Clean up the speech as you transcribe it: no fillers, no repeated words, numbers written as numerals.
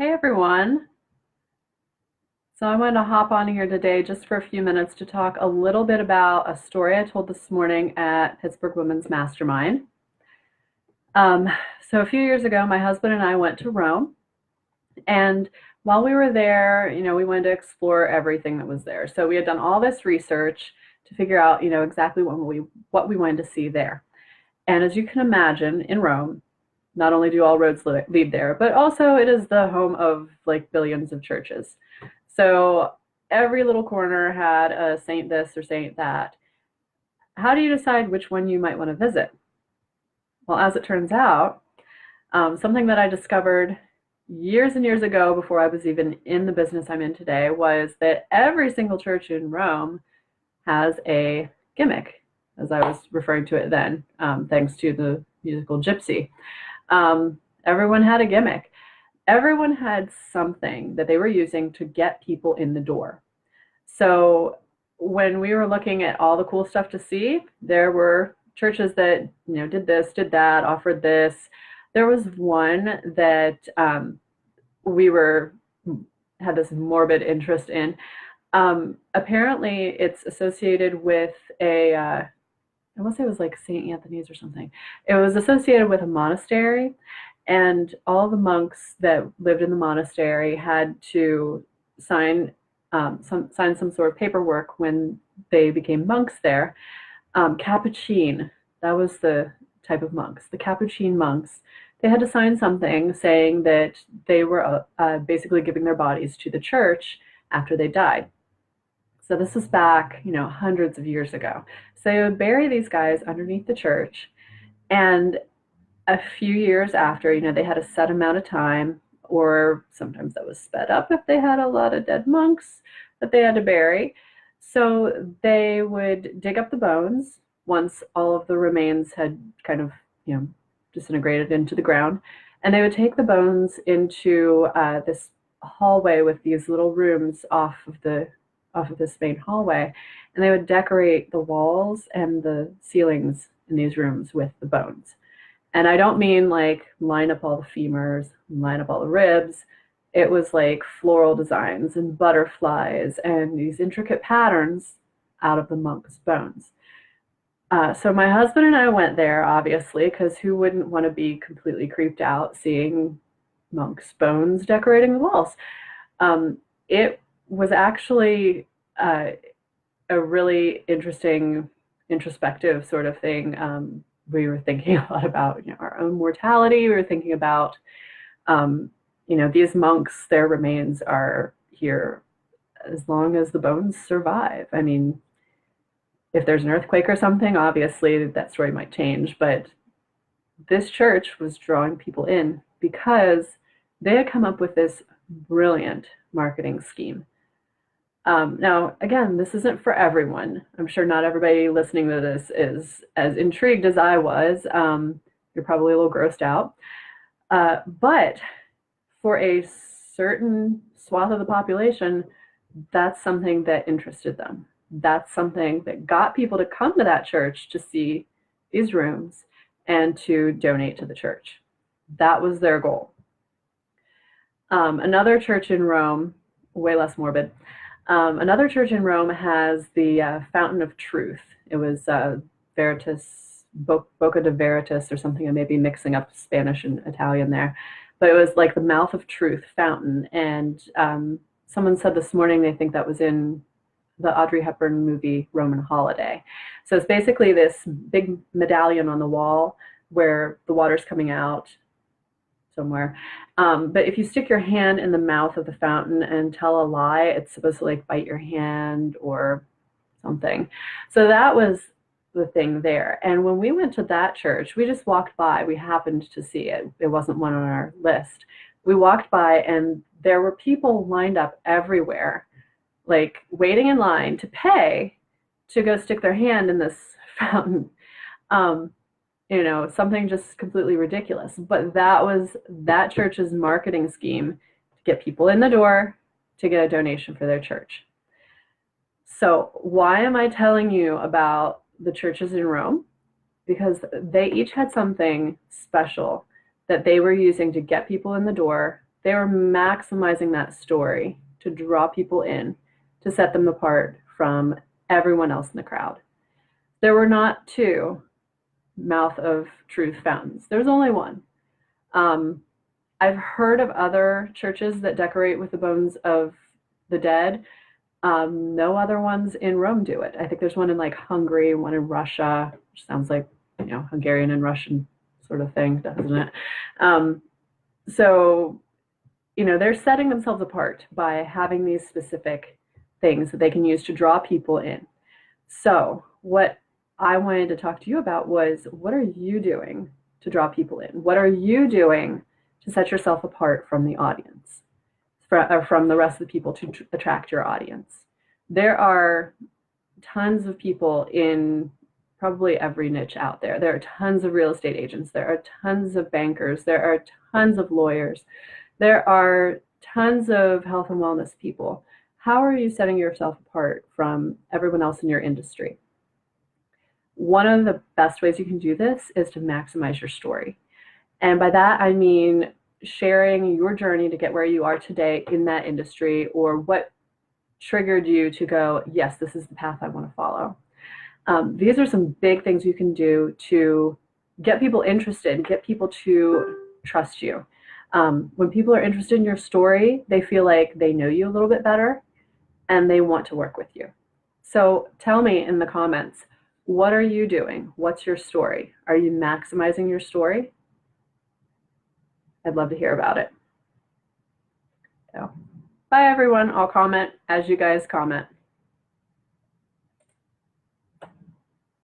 Hey everyone. So I wanted to hop on here today just for a few minutes to talk a little bit about a story I told this morning at Pittsburgh Women's Mastermind. Um, so a few years ago, my husband and I went to Rome, and while we were there, we wanted to explore everything that was there. So we had done all this research to figure out, exactly what we wanted to see there. And as you can imagine, in Rome, not only do all roads lead there, but also it is the home of like billions of churches. So every little corner had a saint this or saint that. How do you decide which one you might want to visit? Well, as it turns out, something that I discovered years and years ago before I was even in the business I'm in today was that every single church in Rome has a gimmick, as I was referring to it then, thanks to the musical Gypsy. Everyone had a gimmick. Everyone had something that they were using to get people in the door. So when we were looking at all the cool stuff to see, there were churches that, did this, did that, offered this. There was one that we had this morbid interest in. Apparently it's associated with I want to say it was like St. Anthony's or something. It was associated with a monastery, and all the monks that lived in the monastery had to sign some sort of paperwork when they became monks there. Capuchin, that was the type of monks. The Capuchin monks, they had to sign something saying that they were basically giving their bodies to the church after they died. So this was back, hundreds of years ago. So they would bury these guys underneath the church, and a few years after, they had a set amount of time, or sometimes that was sped up if they had a lot of dead monks that they had to bury. So they would dig up the bones once all of the remains had kind of, disintegrated into the ground, and they would take the bones into this hallway with these little rooms off of this main hallway, and they would decorate the walls and the ceilings in these rooms with the bones. And I don't mean like line up all the femurs, line up all the ribs. It was like floral designs and butterflies and these intricate patterns out of the monk's bones. So my husband and I went there, obviously, because who wouldn't want to be completely creeped out seeing monks' bones decorating the walls? It was actually a really interesting, introspective sort of thing. We were thinking a lot about our own mortality. We were thinking about, these monks, their remains are here as long as the bones survive. I mean, if there's an earthquake or something, obviously that story might change, but this church was drawing people in because they had come up with this brilliant marketing scheme. Now, again, this isn't for everyone. I'm sure not everybody listening to this is as intrigued as I was. You're probably a little grossed out. But for a certain swath of the population, that's something that interested them. That's something that got people to come to that church to see these rooms and to donate to the church. That was their goal. Another church in Rome, way less morbid, another church in Rome has the Fountain of Truth. It was Veritas, Boca de Veritas or something. I may be mixing up Spanish and Italian there. But it was like the Mouth of Truth fountain. And someone said this morning they think that was in the Audrey Hepburn movie Roman Holiday. So it's basically this big medallion on the wall where the water's coming out somewhere. But if you stick your hand in the mouth of the fountain and tell a lie, it's supposed to like bite your hand or something. So that was the thing there. And when we went to that church, we just walked by. We happened to see it. It wasn't one on our list. We walked by and there were people lined up everywhere, like waiting in line to pay to go stick their hand in this fountain. Something just completely ridiculous. But that was that church's marketing scheme to get people in the door to get a donation for their church. So why am I telling you about the churches in Rome? Because they each had something special that they were using to get people in the door They were maximizing that story to draw people in, to set them apart from everyone else in the crowd. There were not two mouth of truth fountains. There's only one. I've heard of other churches that decorate with the bones of the dead. No other ones in Rome do it. I think there's one in like Hungary, one in Russia, which sounds like, Hungarian and Russian sort of thing, doesn't it? So, they're setting themselves apart by having these specific things that they can use to draw people in. So what I wanted to talk to you about was, what are you doing to draw people in? What are you doing to set yourself apart from the audience, or from the rest of the people, to attract your audience? There are tons of people in probably every niche out there. There are tons of real estate agents. There are tons of bankers. There are tons of lawyers. There are tons of health and wellness people. How are you setting yourself apart from everyone else in your industry? One of the best ways you can do this is to maximize your story. And by that, I mean sharing your journey to get where you are today in that industry, or what triggered you to go, yes, this is the path I want to follow. These are some big things you can do to get people interested, get people to trust you. When people are interested in your story, they feel like they know you a little bit better and they want to work with you. So tell me in the comments, what are you doing? What's your story? Are you maximizing your story? I'd love to hear about it. So, bye everyone. I'll comment as you guys comment.